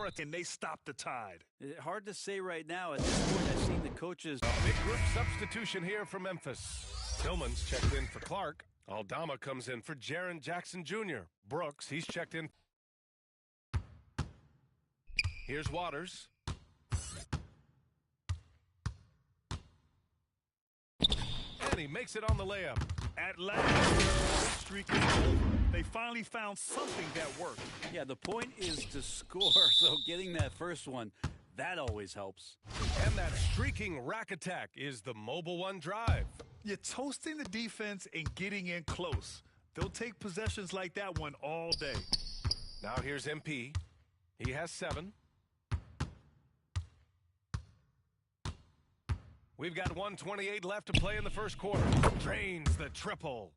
for it, and they stop the tide. Hard to say right now. At this point, I've seen the coaches. A big group substitution here for Memphis. Tillman's checked in for Clark. Aldama comes in for Jaren Jackson Jr. Brooks, he's checked in. Here's Waters. And he makes it on the layup. At last, the streak is over. They finally found something that worked. Yeah, the point is to score, so getting that first one, that always helps. And that streaking rack attack is the Mobile One drive. You're toasting the defense and getting in close. They'll take possessions like that one all day. Now here's MP. He has 7. We've got 1:28 left to play in the first quarter. Drains the triple.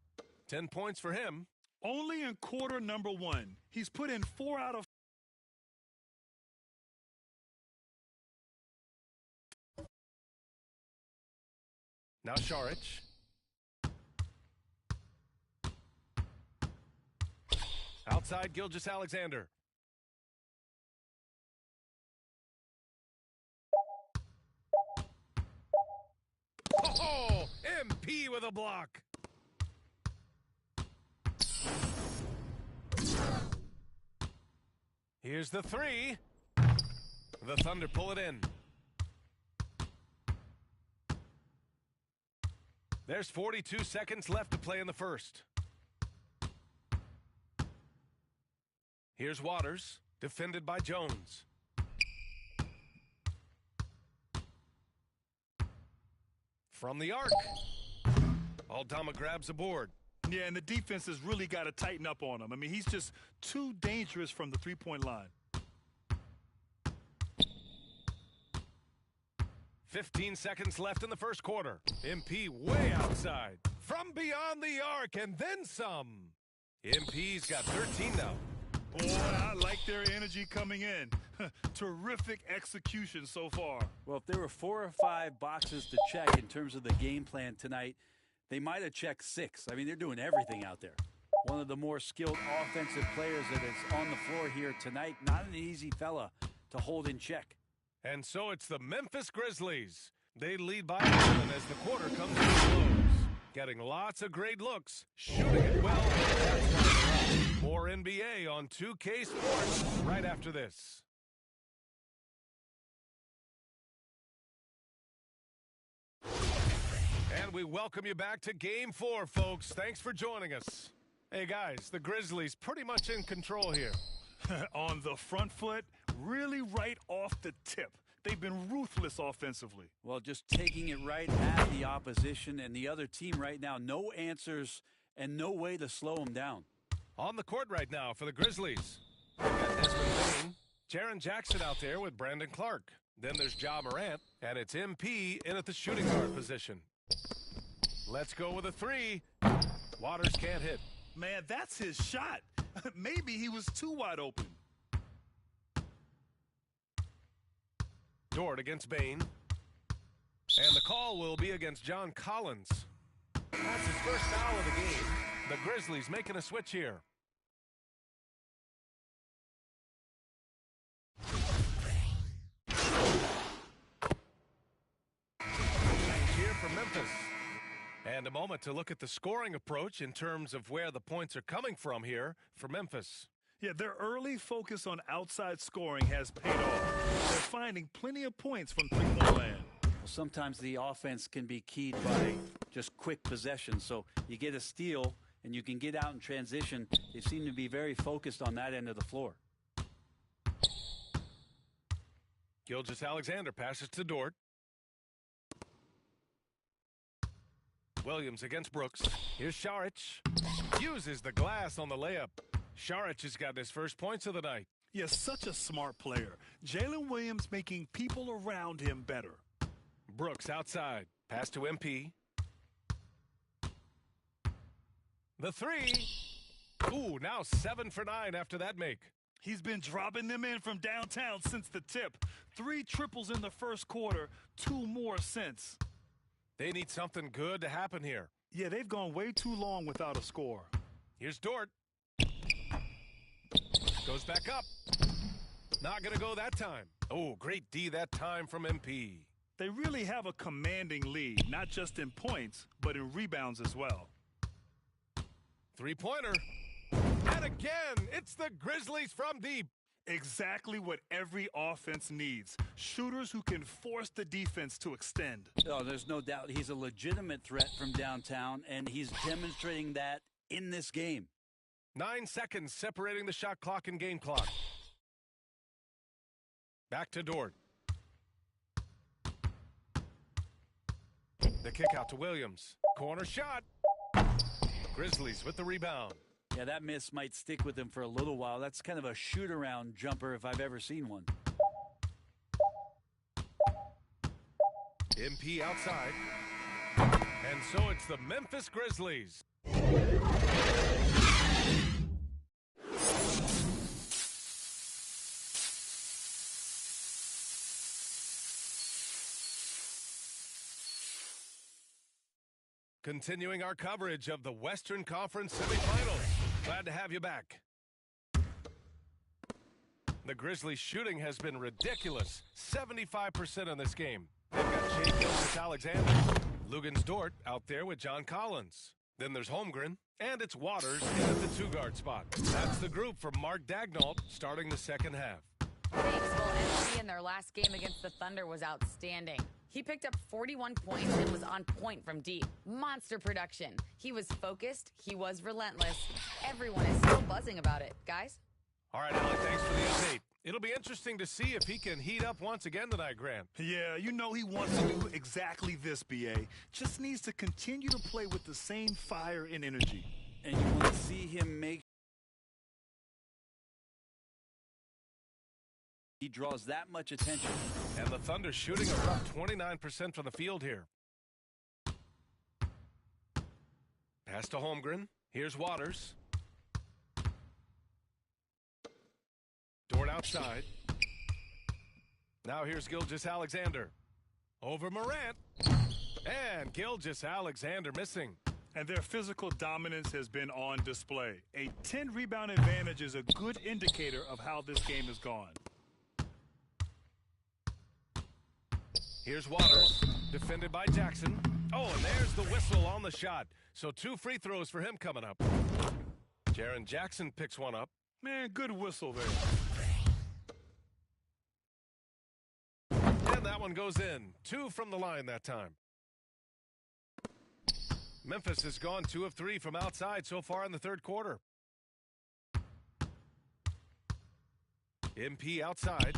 10 points for him. Only in quarter number 1. He's put in 4 out of. Now Šarić. Outside Gilgeous-Alexander. Oh, MP with a block. Here's the 3. The Thunder pull it in. There's 42 seconds left to play in the first. Here's Waters, defended by Jones. From the arc. Aldama grabs a board. Yeah, and the defense has really got to tighten up on him. I mean, he's just too dangerous from the three-point line. 15 seconds left in the first quarter. MP way outside. From beyond the arc and then some. MP's got 13 now. Boy, I like their energy coming in. Terrific execution so far. Well, if there were 4 or 5 boxes to check in terms of the game plan tonight, they might have checked 6. I mean, they're doing everything out there. One of the more skilled offensive players that is on the floor here tonight. Not an easy fella to hold in check. And so it's the Memphis Grizzlies. They lead by 11 as the quarter comes to a close. Getting lots of great looks, shooting it well. More NBA on 2K Sports right after this. And we welcome you back to Game 4, folks. Thanks for joining us. Hey, guys, the Grizzlies pretty much in control here. On the front foot, really right off the tip. They've been ruthless offensively. Well, just taking it right at the opposition and the other team right now. No answers and no way to slow them down. On the court right now for the Grizzlies. Got Desmond Bane, Jaren Jackson out there with Brandon Clark. Then there's Ja Morant, and it's MP in at the shooting guard position. Let's go with a 3. Waters can't hit. Man, that's his shot. Maybe he was too wide open. Dort against Bane. And the call will be against John Collins. That's his first foul of the game. The Grizzlies making a switch here. Here for Memphis. And a moment to look at the scoring approach in terms of where the points are coming from here for Memphis. Yeah, their early focus on outside scoring has paid off. They're finding plenty of points from three-point land. Well, sometimes the offense can be keyed by just quick possession. So you get a steal and you can get out in transition. They seem to be very focused on that end of the floor. Gilgeous-Alexander passes to Dort. Williams against Brooks. Here's Šarić. Uses the glass on the layup. Šarić has got his first points of the night. Yeah, such a smart player. Jalen Williams making people around him better. Brooks outside. Pass to MP. The 3. Ooh, now 7 for 9 after that make. He's been dropping them in from downtown since the tip. 3 triples in the first quarter, 2 more since. They need something good to happen here. Yeah, they've gone way too long without a score. Here's Dort. Goes back up. Not going to go that time. Oh, great D that time from MP. They really have a commanding lead, not just in points, but in rebounds as well. Three-pointer. And again, it's the Grizzlies from deep. Exactly what every offense needs. Shooters who can force the defense to extend. Oh, there's no doubt he's a legitimate threat from downtown, and he's demonstrating that in this game. 9 seconds separating the shot clock and game clock. Back to Dort. The kick out to Williams. Corner shot. Grizzlies with the rebound. Yeah, that miss might stick with him for a little while. That's kind of a shoot-around jumper if I've ever seen one. MP outside. And so it's the Memphis Grizzlies. Continuing our coverage of the Western Conference semifinals. Glad to have you back. The Grizzlies' shooting has been ridiculous. 75% in this game. They've got Shea Gilgeous-Alexander. Lugens Dort out there with John Collins. Then there's Holmgren, and it's Waters in at the two-guard spot. That's the group from Mark Daigneault starting the second half. Thanks. Well, MC in their last game against the Thunder was outstanding. He picked up 41 points and was on point from deep. Monster production. He was focused. He was relentless. Everyone is still buzzing about it. Guys? All right, Alec, thanks for the update. It'll be interesting to see if he can heat up once again tonight, Grant. Yeah, you know he wants to do exactly this, BA. Just needs to continue to play with the same fire and energy. And you want to see him make... He draws that much attention. And the Thunder shooting a rough 29% from the field here. Pass to Holmgren. Here's Waters. Dort outside. Now here's Gilgeous-Alexander. Over Morant. And Gilgeous-Alexander missing. And their physical dominance has been on display. A 10-rebound advantage is a good indicator of how this game has gone. Here's Waters, defended by Jackson. Oh, and there's the whistle on the shot. So 2 free throws for him coming up. Jaren Jackson picks one up. Man, good whistle there. And that one goes in. 2 from the line that time. Memphis has gone 2 of 3 from outside so far in the third quarter. MP outside.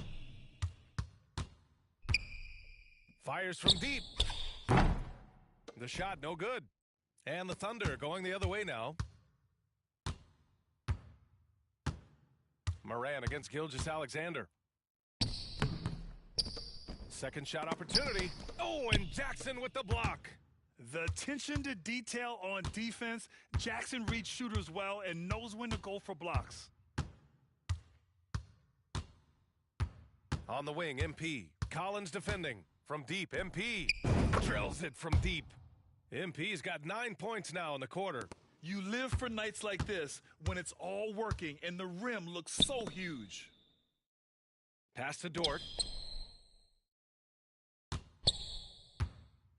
Fires from deep. The shot no good. And the Thunder going the other way now. Moran against Gilgeous-Alexander. Second shot opportunity. Oh, and Jackson with the block. The attention to detail on defense. Jackson reads shooters well and knows when to go for blocks. On the wing, MP. Collins defending. From deep, MP drills it from deep. MP's got 9 points now in the quarter. You live for nights like this when it's all working and the rim looks so huge. Pass to Dort.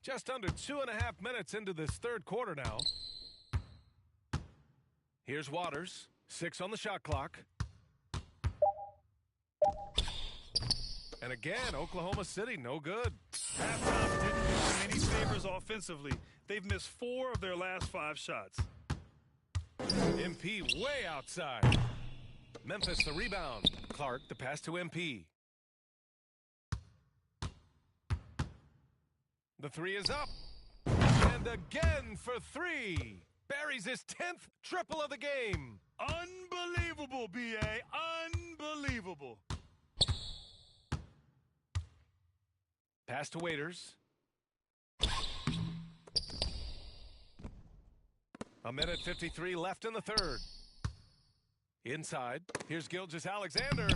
Just under 2.5 minutes into this third quarter now. Here's Waters. 6 on the shot clock. And again, Oklahoma City, no good. Halftime didn't do them any favors offensively. They've missed 4 of their last 5 shots. MP way outside. Memphis the rebound. Clark the pass to MP. The 3 is up. And again for 3. Buries his 10th triple of the game. Unbelievable, B.A. Unbelievable. Pass to Waiters. A minute 53 left in the third. Inside, here's Gilgeous-Alexander.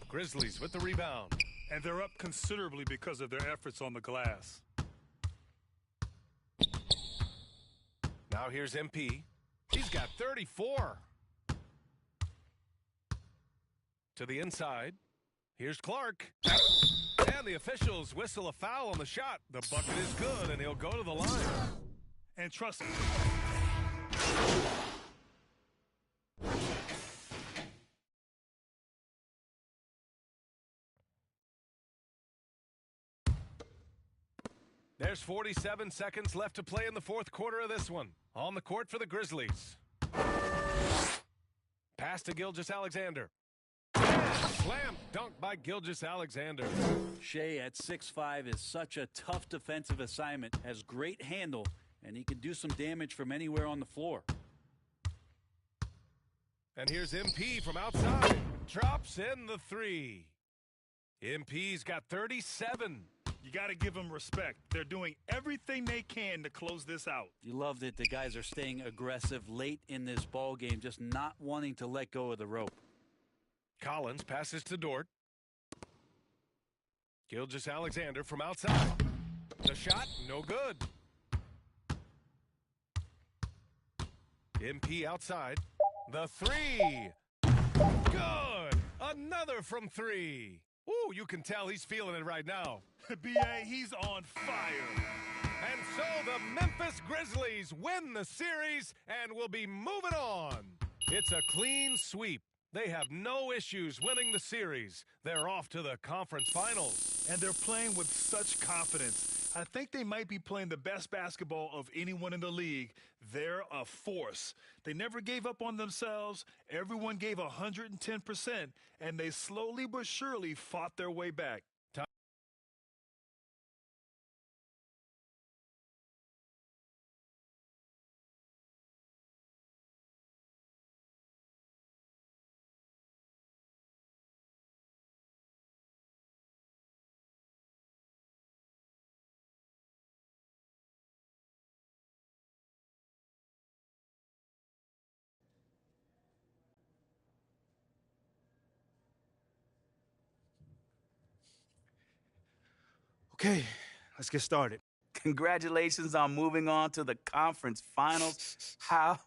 Grizzlies with the rebound. And they're up considerably because of their efforts on the glass. Now here's MP. He's got 34. To the inside. Here's Clark. And the officials whistle a foul on the shot. The bucket is good, and he'll go to the line. And trust me. There's 47 seconds left to play in the fourth quarter of this one. On the court for the Grizzlies. Pass to Gilgeous-Alexander. Slam dunk by Gilgeous-Alexander. Shea at 6'5" is such a tough defensive assignment, has great handle, and he can do some damage from anywhere on the floor. And here's MP from outside. Drops in the three. MP's got 37. You got to give them respect. They're doing everything they can to close this out. You love that the guys are staying aggressive late in this ball game, just not wanting to let go of the rope. Collins passes to Dort. Gilgeous-Alexander from outside. The shot, no good. MP outside. The three. Good. Another from three. Ooh, you can tell he's feeling it right now. B.A., he's on fire. And so the Memphis Grizzlies win the series and will be moving on. It's a clean sweep. They have no issues winning the series. They're off to the conference finals. And they're playing with such confidence. I think they might be playing the best basketball of anyone in the league. They're a force. They never gave up on themselves. Everyone gave 110%, and they slowly but surely fought their way back. Okay, let's get started. Congratulations on moving on to the conference finals. How?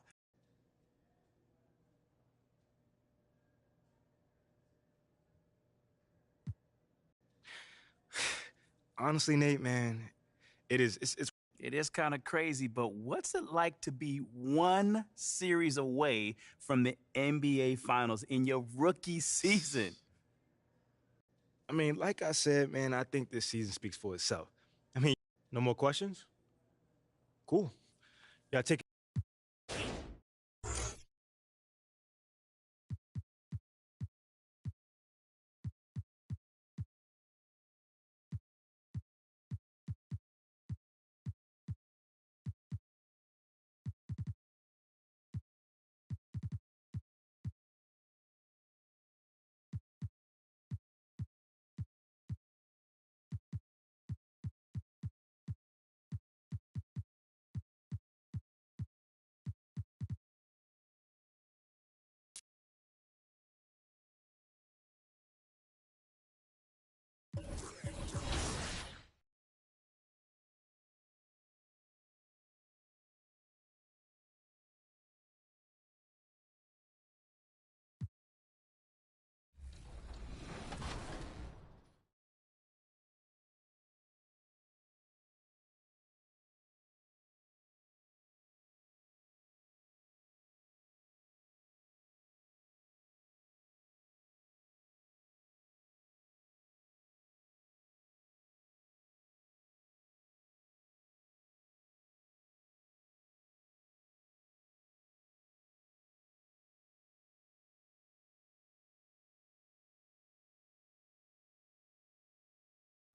Honestly, Nate, man, it is kind of crazy, but what's it like to be one series away from the NBA Finals in your rookie season? I mean, like I said, man, I think this season speaks for itself. I mean, no more questions? Cool. Yeah, take it.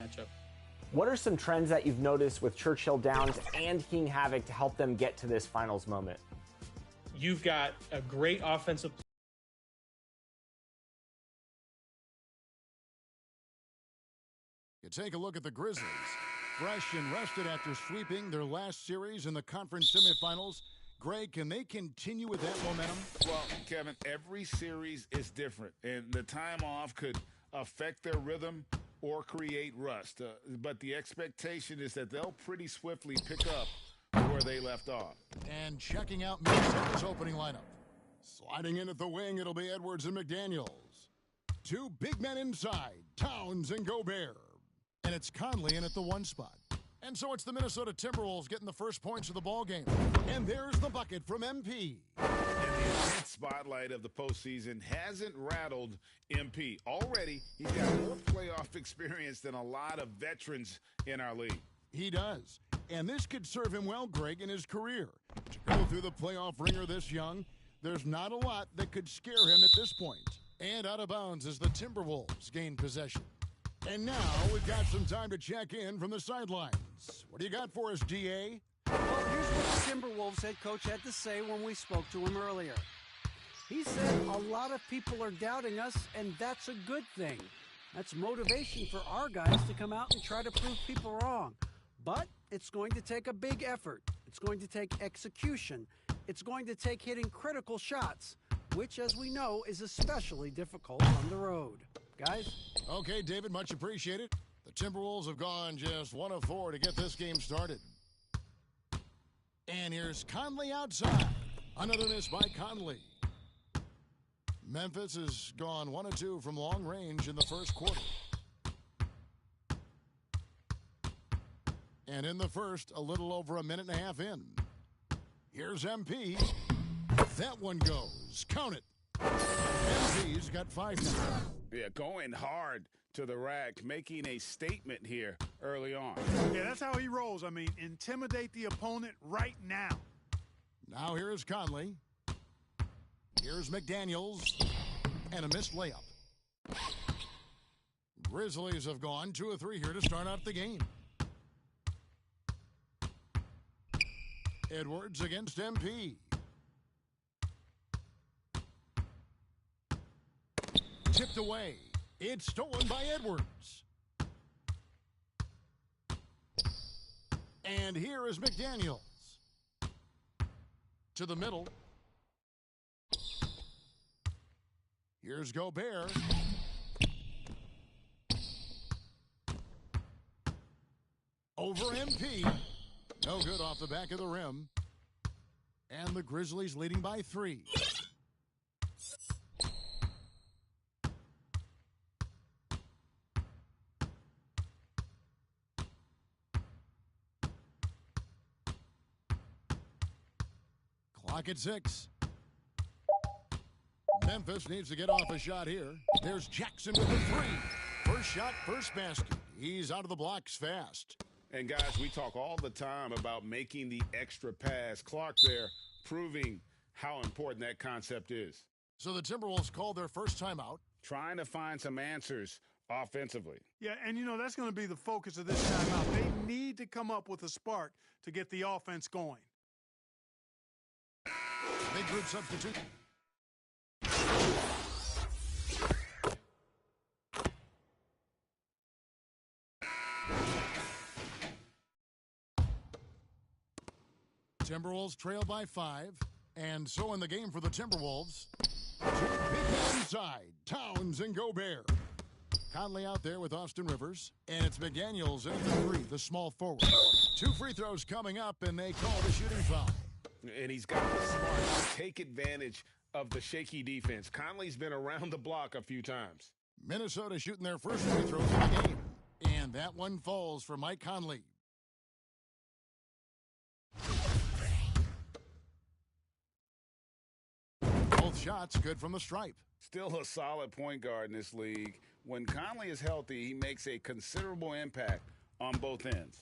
Matchup. What are some trends that you've noticed with Churchill Downs and King Havoc to help them get to this finals moment? You've got a great offensive. You take a look at the Grizzlies. Fresh and rested after sweeping their last series in the conference semifinals. Greg, can they continue with that momentum? Well, Kevin, every series is different, and the time off could affect their rhythm or create rust. But the expectation is that they'll pretty swiftly pick up where they left off. And checking out Minnesota's opening lineup. Sliding in at the wing, it'll be Edwards and McDaniels. Two big men inside, Towns and Gobert. And it's Conley in at the 1 spot. And so it's the Minnesota Timberwolves getting the first points of the ballgame. And there's the bucket from MP. And the intense spotlight of the postseason hasn't rattled MP. Already, he's got more playoff experience than a lot of veterans in our league. He does. And this could serve him well, Greg, in his career. To go through the playoff ringer this young, there's not a lot that could scare him at this point. And out of bounds as the Timberwolves gain possession. And now we've got some time to check in from the sidelines. What do you got for us, DA? Well, here's what the Timberwolves head coach had to say when we spoke to him earlier. He said a lot of people are doubting us, and that's a good thing. That's motivation for our guys to come out and try to prove people wrong. But it's going to take a big effort. It's going to take execution. It's going to take hitting critical shots, which, as we know, is especially difficult on the road. Guys? Okay, David, much appreciated. The Timberwolves have gone just 1 of 4 to get this game started. And here's Conley outside. Another miss by Conley. Memphis has gone 1 of 2 from long range in the first quarter. And in the first, a little over a minute and a half in. Here's MP. That one goes. Count it. MP's got 5 now. Yeah, going hard to the rack, making a statement here early on. Yeah, that's how he rolls. I mean, intimidate the opponent right now. Now here's Conley. Here's McDaniels. And a missed layup. Grizzlies have gone 2 of 3 here to start out the game. Edwards against MP. Tipped away. It's stolen by Edwards. And here is McDaniels. To the middle. Here's Gobert. Over MP. No good off the back of the rim. And the Grizzlies leading by 3. Clock at 6. Memphis needs to get off a shot here. There's Jackson with the 3. First shot, first basket. He's out of the blocks fast. And guys, we talk all the time about making the extra pass. Clark there proving how important that concept is. So the Timberwolves called their first timeout. Trying to find some answers offensively. Yeah, and you know, that's going to be the focus of this timeout. They need to come up with a spark to get the offense going. Big group substitute. Timberwolves trail by 5. And so in the game for the Timberwolves, 2 big men inside, Towns and Gobert. Conley out there with Austin Rivers. And it's McDaniels in the 3, the small forward. 2 free throws coming up, and they call the shooting foul. And he's got the smart to take advantage of the shaky defense. Conley's been around the block a few times. Minnesota shooting their first free throws of the game. And that one falls for Mike Conley. Both shots good from the stripe. Still a solid point guard in this league. When Conley is healthy, he makes a considerable impact on both ends.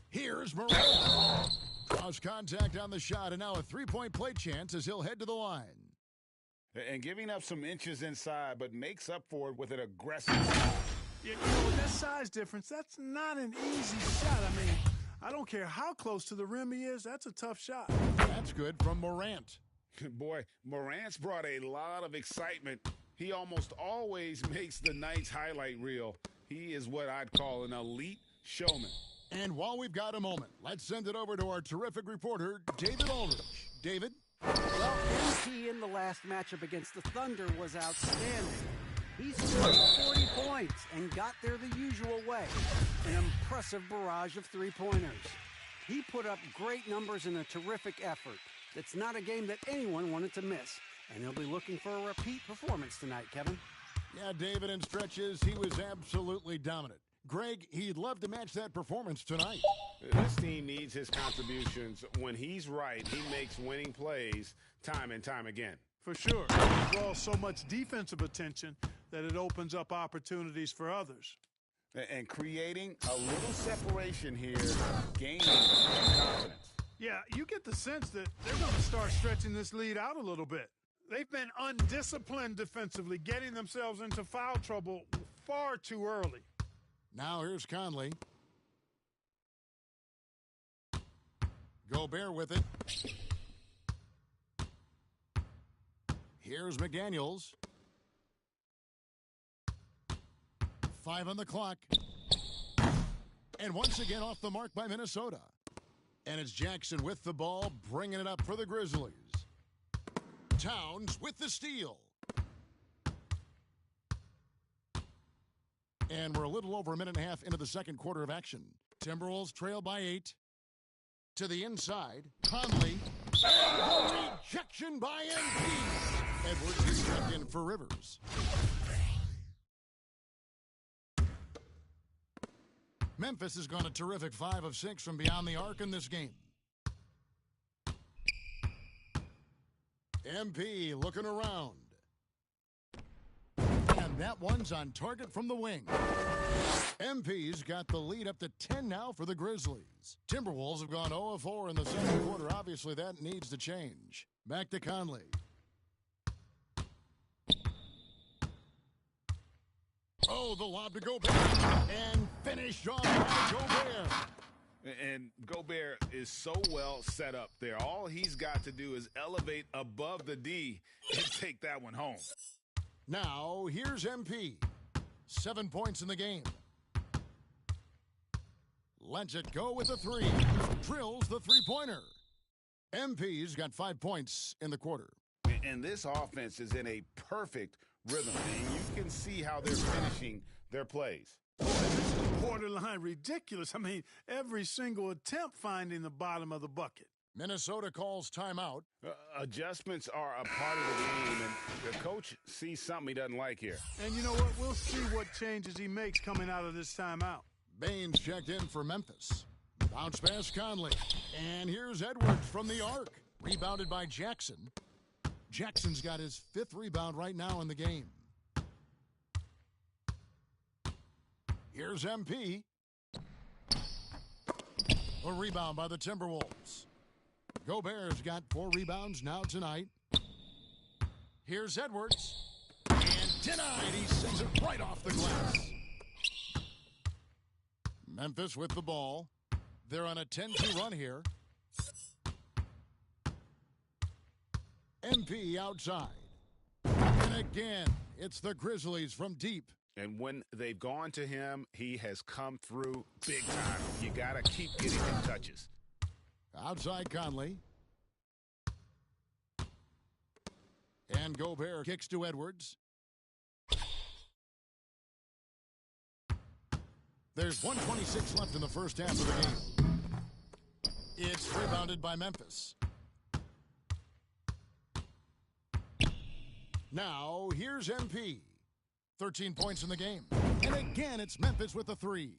Here's Morant. Cross contact on the shot, and now a 3-point play chance as he'll head to the line. And giving up some inches inside, but makes up for it with an aggressive shot. Yeah, you know, with that size difference, that's not an easy shot. I mean, I don't care how close to the rim he is, that's a tough shot. That's good from Morant. Boy, Morant's brought a lot of excitement. He almost always makes the night's highlight reel. He is what I'd call an elite showman. And while we've got a moment, let's send it over to our terrific reporter, David Aldridge. David? Well, MP in the last matchup against the Thunder was outstanding. He scored 40 points and got there the usual way. An impressive barrage of 3-pointers. He put up great numbers in a terrific effort. It's not a game that anyone wanted to miss. And he'll be looking for a repeat performance tonight, Kevin. Yeah, David, in stretches, he was absolutely dominant. Greg, he'd love to match that performance tonight. This team needs his contributions. When he's right, he makes winning plays time and time again. For sure. He draws so much defensive attention that it opens up opportunities for others. And creating a little separation here, gaining confidence. Yeah, you get the sense that they're going to start stretching this lead out a little bit. They've been undisciplined defensively, getting themselves into foul trouble far too early. Now here's Conley. Gobert with it. Here's McDaniels. 5 on the clock. And once again off the mark by Minnesota. And it's Jackson with the ball, bringing it up for the Grizzlies. Towns with the steal. And we're a little over a minute and a half into the second quarter of action. Timberwolves trail by 8. To the inside, Conley. And the rejection by MP. Edwards is checked in for Rivers. Memphis has gone a terrific 5 of 6 from beyond the arc in this game. MP looking around. And that one's on target from the wing. MP's got the lead up to 10 now for the Grizzlies. Timberwolves have gone 0 of 4 in the second quarter. Obviously, that needs to change. Back to Conley. Oh, the lob to Gobert. And finished off by Gobert. And Gobert is so well set up there. All he's got to do is elevate above the D and take that one home. Now, here's MP. 7 points in the game. Lets it go with a 3. Drills the three-pointer. MP's got 5 points in the quarter. And this offense is in a perfect rhythm. And you can see how they're finishing their plays. Boy, this is borderline ridiculous. I mean, every single attempt finding the bottom of the bucket. Minnesota calls timeout. Adjustments are a part of the game, and the coach sees something he doesn't like here. And you know what? We'll see what changes he makes coming out of this timeout. Baines checked in for Memphis. Bounce pass Conley. And here's Edwards from the arc. Rebounded by Jackson. Jackson's got his 5th rebound right now in the game. Here's MP. A rebound by the Timberwolves. Gobert's got 4 rebounds now tonight. Here's Edwards. And denied. He sends it right off the glass. Memphis with the ball. They're on a 10-2 run here. MP outside. And again, it's the Grizzlies from deep. And when they've gone to him, he has come through big time. You got to keep getting him touches. Outside Conley. And Gobert kicks to Edwards. There's 1:26 left in the first half of the game. It's rebounded by Memphis. Now, here's MP. 13 points in the game. And again, it's Memphis with a 3.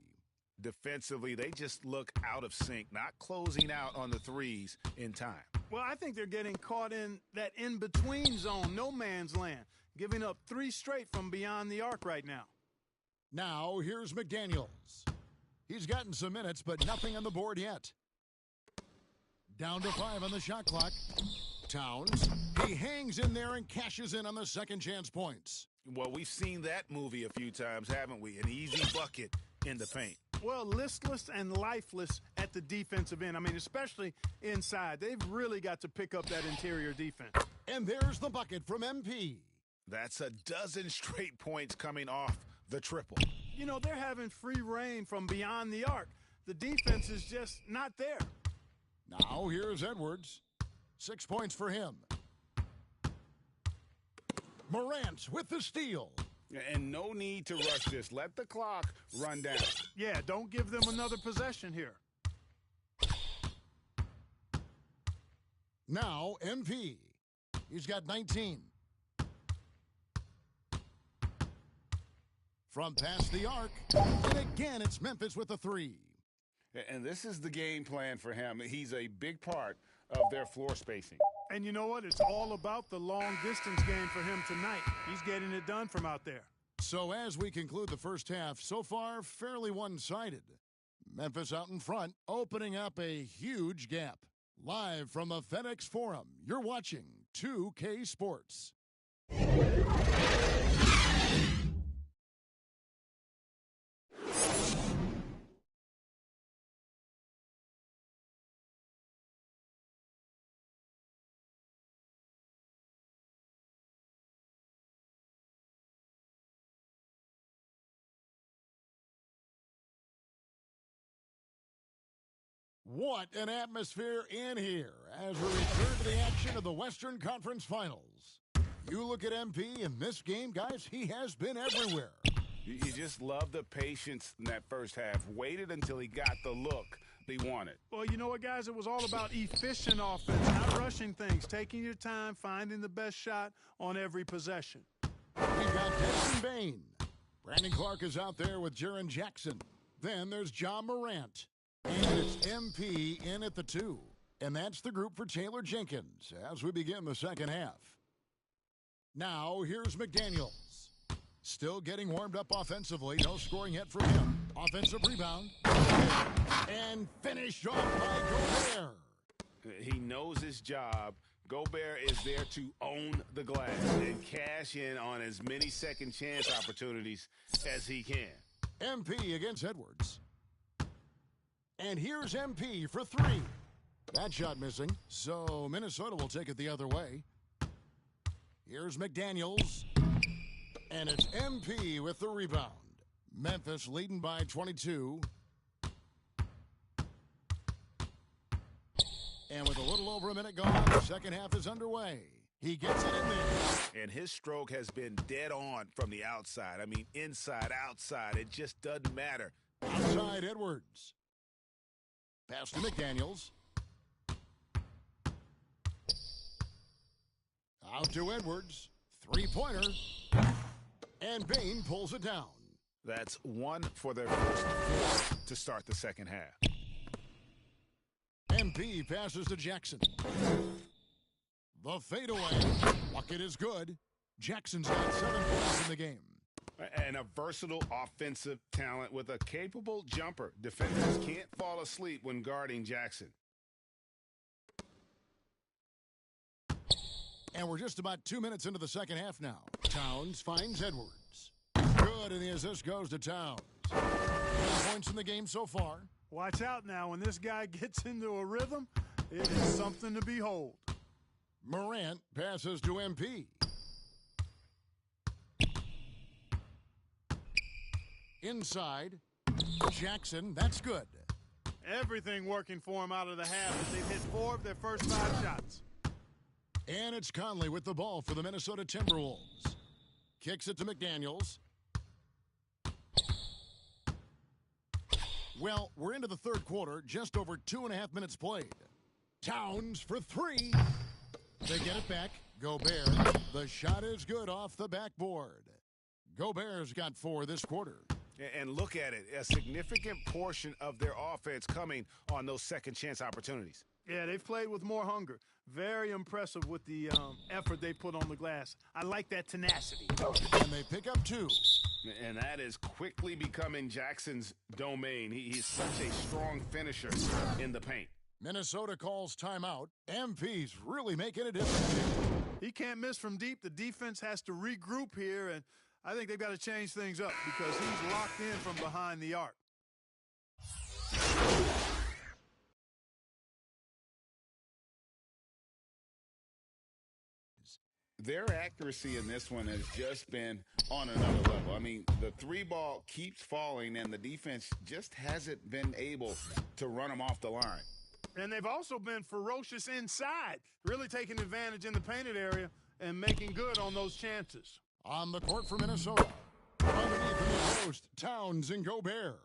Defensively, they just look out of sync, not closing out on the threes in time. Well, I think they're getting caught in that in-between zone, no man's land, giving up 3 straight from beyond the arc right now. Now, here's McDaniels. He's gotten some minutes, but nothing on the board yet. Down to 5 on the shot clock. Towns, he hangs in there and cashes in on the second chance points. Well, we've seen that movie a few times, haven't we? An easy bucket in the paint. Well, listless and lifeless at the defensive end. I mean, especially inside. They've really got to pick up that interior defense. And there's the bucket from MP. That's a dozen straight points coming off the triple. You know, they're having free reign from beyond the arc. The defense is just not there. Now here's Edwards. 6 points for him. Morant with the steal. And no need to rush this. Let the clock run down. Yeah, don't give them another possession here. Now MP. He's got 19. From past the arc, and again, it's Memphis with a 3. And this is the game plan for him. He's a big part of their floor spacing. And you know what? It's all about the long-distance game for him tonight. He's getting it done from out there. So as we conclude the first half, so far, fairly one-sided. Memphis out in front, opening up a huge gap. Live from the FedEx Forum, you're watching 2K Sports. What an atmosphere in here as we return to the action of the Western Conference Finals. You look at MP in this game, guys, he has been everywhere. You just love the patience in that first half. Waited until he got the look they wanted. Well, you know what, guys? It was all about efficient offense, not rushing things, taking your time, finding the best shot on every possession. We've got Desmond Bain. Brandon Clark is out there with Jaren Jackson. Then there's John Morant. And it's MP in at the 2. And that's the group for Taylor Jenkins as we begin the second half. Now, here's McDaniels. Still getting warmed up offensively. No scoring yet from him. Offensive rebound. And finished off by Gobert. He knows his job. Gobert is there to own the glass and cash in on as many second chance opportunities as he can. MP against Edwards. And here's MP for 3. That shot missing, so Minnesota will take it the other way. Here's McDaniels. And it's MP with the rebound. Memphis leading by 22. And with a little over a minute gone, the second half is underway. He gets it in there. And his stroke has been dead on from the outside. I mean, inside, outside, it just doesn't matter. Outside Edwards. Pass to McDaniels. Out to Edwards. Three-pointer. And Bain pulls it down. That's 1 for their first 4 to start the second half. MP passes to Jackson. The fadeaway. Bucket is good. Jackson's got 7 points in the game. And a versatile offensive talent with a capable jumper. Defenders can't fall asleep when guarding Jackson. And we're just about 2 minutes into the second half now. Towns finds Edwards. Good, and the assist goes to Towns. 10 points in the game so far. Watch out now. When this guy gets into a rhythm, it is something to behold. Morant passes to MP. Inside. Jackson, that's good. Everything working for him out of the half as they've hit 4 of their first 5 shots. And it's Conley with the ball for the Minnesota Timberwolves. Kicks it to McDaniels. Well, we're into the third quarter, just over 2.5 minutes played. Towns for 3. They get it back. Gobert. The shot is good off the backboard. Gobert's got 4 this quarter. And look at it, a significant portion of their offense coming on those second chance opportunities. Yeah, they've played with more hunger. Very impressive with the effort they put on the glass. I like that tenacity. And they pick up 2. And that is quickly becoming Jackson's domain. He's such a strong finisher in the paint. Minnesota calls timeout. MP's really making a difference. He can't miss from deep. The defense has to regroup here, and I think they've got to change things up because he's locked in from behind the arc. Their accuracy in this one has just been on another level. I mean, the 3-ball keeps falling, and the defense just hasn't been able to run them off the line. And they've also been ferocious inside, really taking advantage in the painted area and making good on those chances. On the court for Minnesota. Underneath in the post, Towns and Gobert.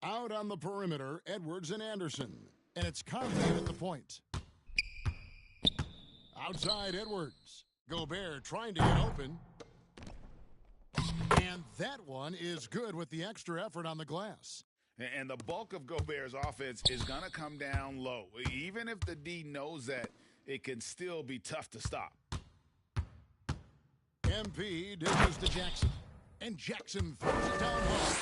Out on the perimeter, Edwards and Anderson. And it's Conley at the point. Outside Edwards. Gobert trying to get open. And that one is good with the extra effort on the glass. And the bulk of Gobert's offense is going to come down low. Even if the D knows that, it can still be tough to stop. MP dishes to Jackson. And Jackson throws it down hard.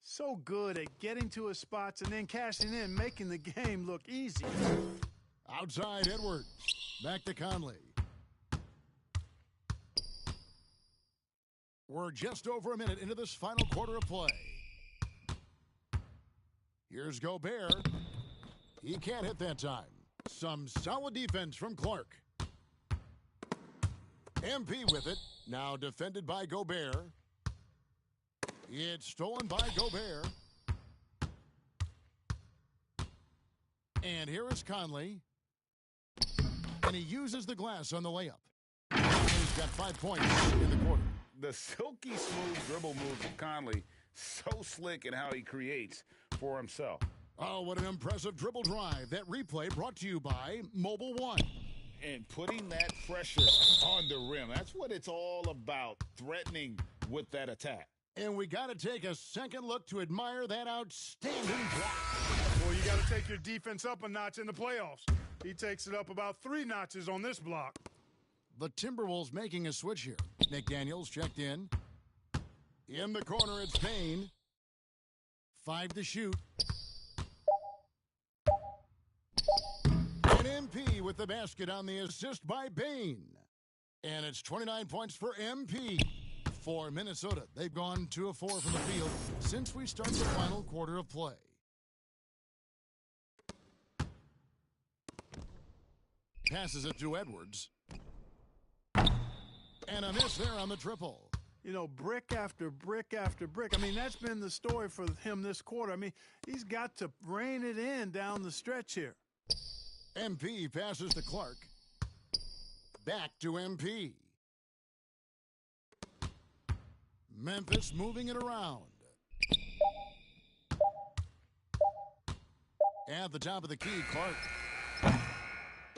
So good at getting to his spots and then cashing in, making the game look easy. Outside Edwards. Back to Conley. We're just over a minute into this final quarter of play. Here's Gobert. He can't hit that time. Some solid defense from Clark. MP with it. Now defended by Gobert. It's stolen by Gobert. And here is Conley. And he uses the glass on the layup. He's got 5 points in the quarter. The silky smooth dribble move of Conley, so slick in how he creates for himself. Oh, what an impressive dribble drive. That replay brought to you by Mobile One. And putting that pressure on the rim, that's what it's all about, threatening with that attack. And we got to take a second look to admire that outstanding block. Well, you got to take your defense up a notch in the playoffs. He takes it up about 3 notches on this block. The Timberwolves making a switch here. McDaniels checked in. In the corner, it's Payne. 5 to shoot. And MP with the basket on the assist by Payne. And it's 29 points for MP. For Minnesota, they've gone 2 of 4 from the field since we started the final quarter of play. Passes it to Edwards. And a miss there on the triple. You know, brick after brick after brick. I mean, that's been the story for him this quarter. I mean, he's got to rein it in down the stretch here. MP passes to Clark. Back to MP. Memphis moving it around. At the top of the key, Clark.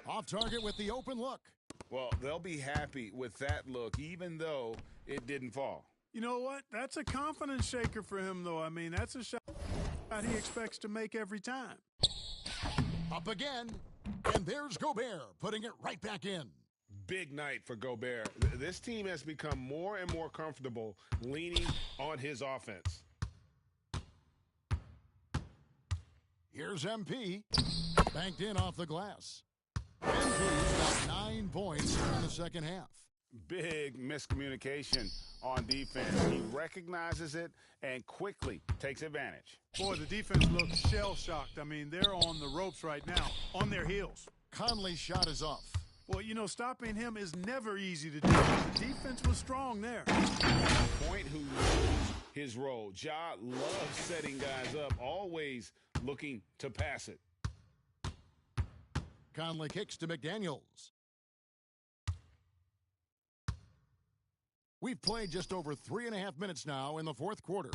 Off target with the open look. Well, they'll be happy with that look, even though it didn't fall. You know what? That's a confidence shaker for him, though. I mean, that's a shot he expects to make every time. Up again. And there's Gobert putting it right back in. Big night for Gobert. This team has become more and more comfortable leaning on his offense. Here's MP. Banked in off the glass. MP's got 9 points in the second half. Big miscommunication on defense. He recognizes it and quickly takes advantage. Boy, the defense looks shell-shocked. I mean, they're on the ropes right now, on their heels. Conley's shot is off. Well, you know, stopping him is never easy to do. The defense was strong there. Point who knows his role. Ja loves setting guys up, always looking to pass it. Conley kicks to McDaniels. We've played just over 3.5 minutes now in the fourth quarter.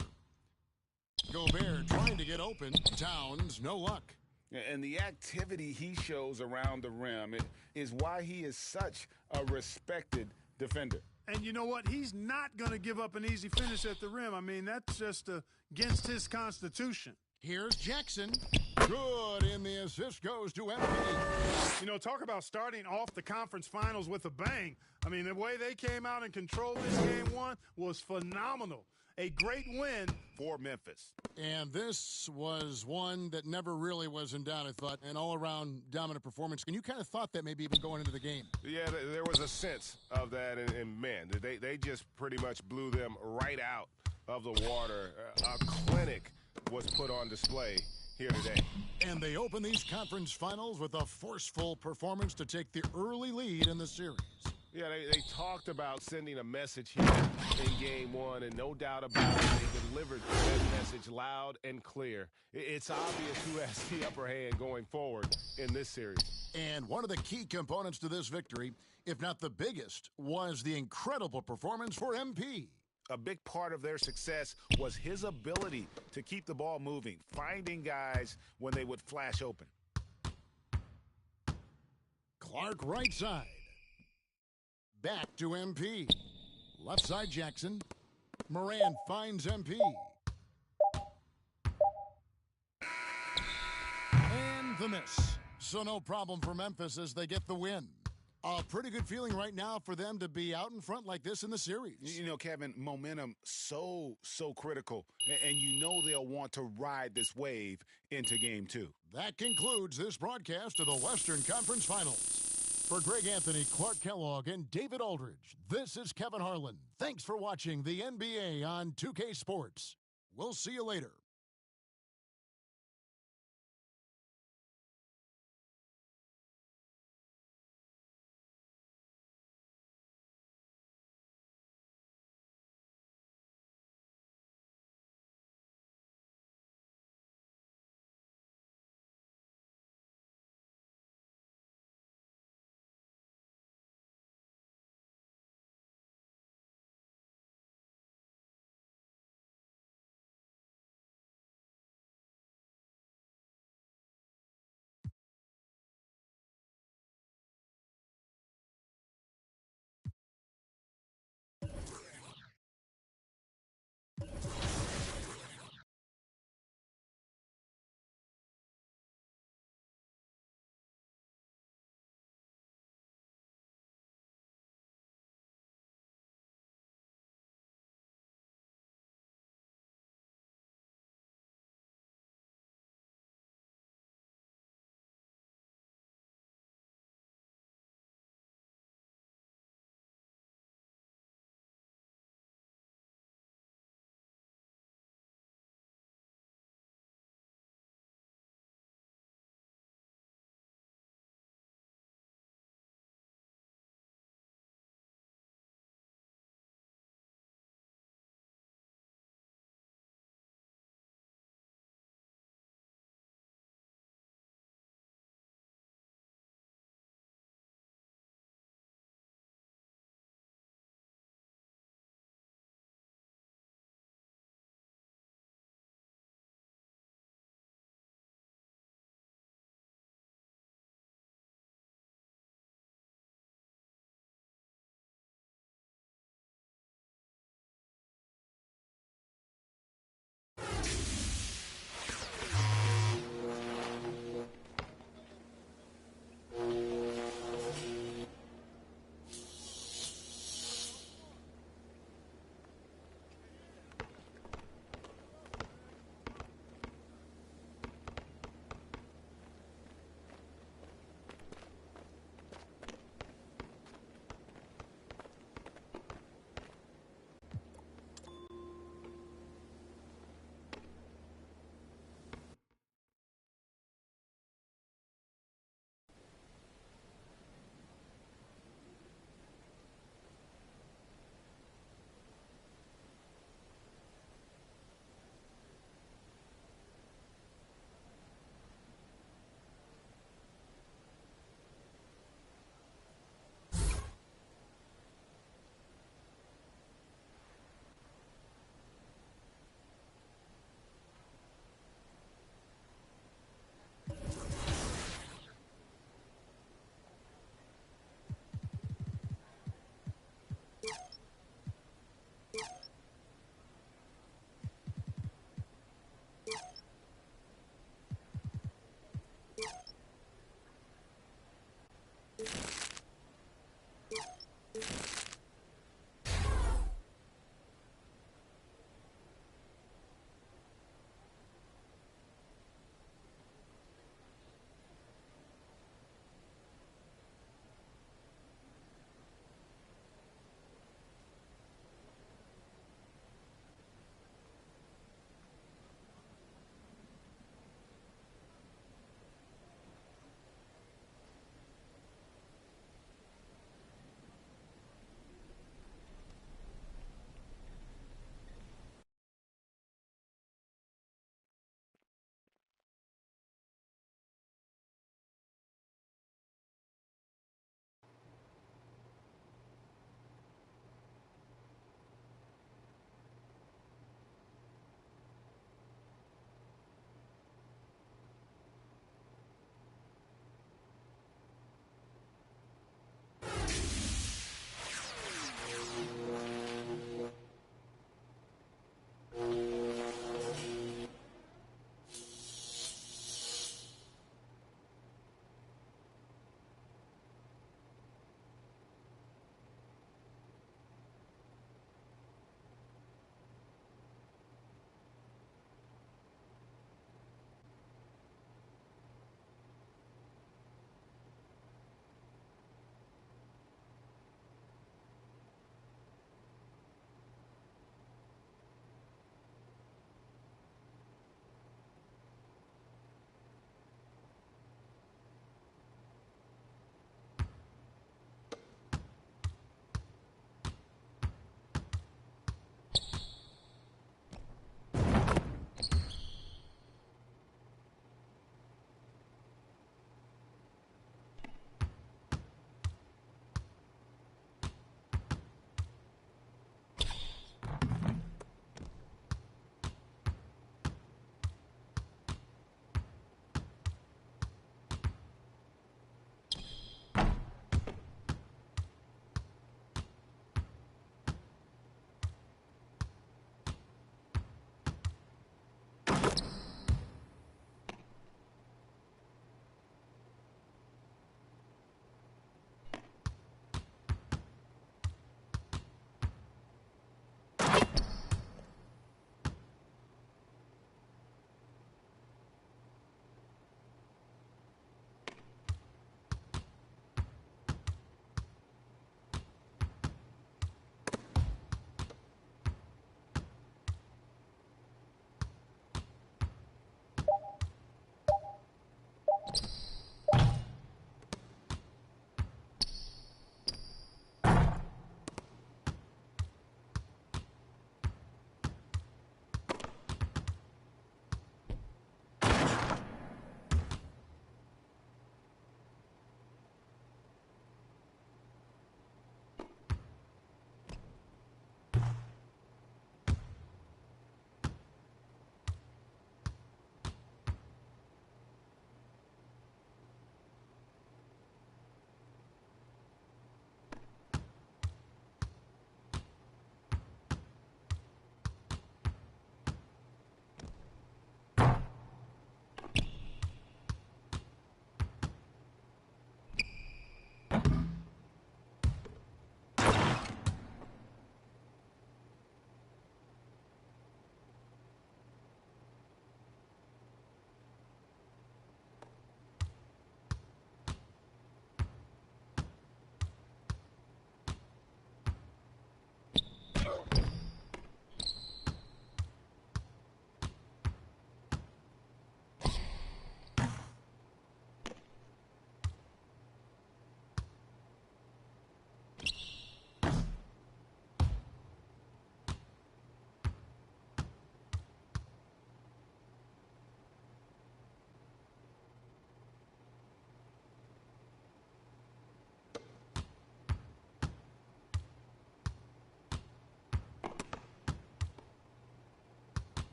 Gobert trying to get open. Towns, no luck. And the activity he shows around the rim is why he is such a respected defender. And you know what? He's not going to give up an easy finish at the rim. I mean, that's just against his constitution. Here's Jackson. Good, and the assist goes to MP. You know, talk about starting off the conference finals with a bang. I mean, the way they came out and controlled this game 1 was phenomenal. A great win for Memphis. And this was one that never really was in doubt, I thought, an all-around dominant performance. And you kind of thought that maybe even going into the game. Yeah, there was a sense of that, and man, they just pretty much blew them right out of the water. A clinic was put on display here today. And they open these conference finals with a forceful performance to take the early lead in the series. Yeah, they talked about sending a message here in Game 1, and no doubt about it, they delivered that message loud and clear. It's obvious who has the upper hand going forward in this series. And one of the key components to this victory, if not the biggest, was the incredible performance for MP. A big part of their success was his ability to keep the ball moving, finding guys when they would flash open. Clark right side. Back to MP. Left side Jackson. Moran finds MP. And the miss. So no problem for Memphis as they get the win. A pretty good feeling right now for them to be out in front like this in the series. You know, Kevin, momentum so critical. And you know they'll want to ride this wave into game 2. That concludes this broadcast of the Western Conference Finals. For Greg Anthony, Clark Kellogg, and David Aldridge, this is Kevin Harlan. Thanks for watching the NBA on 2K Sports. We'll see you later.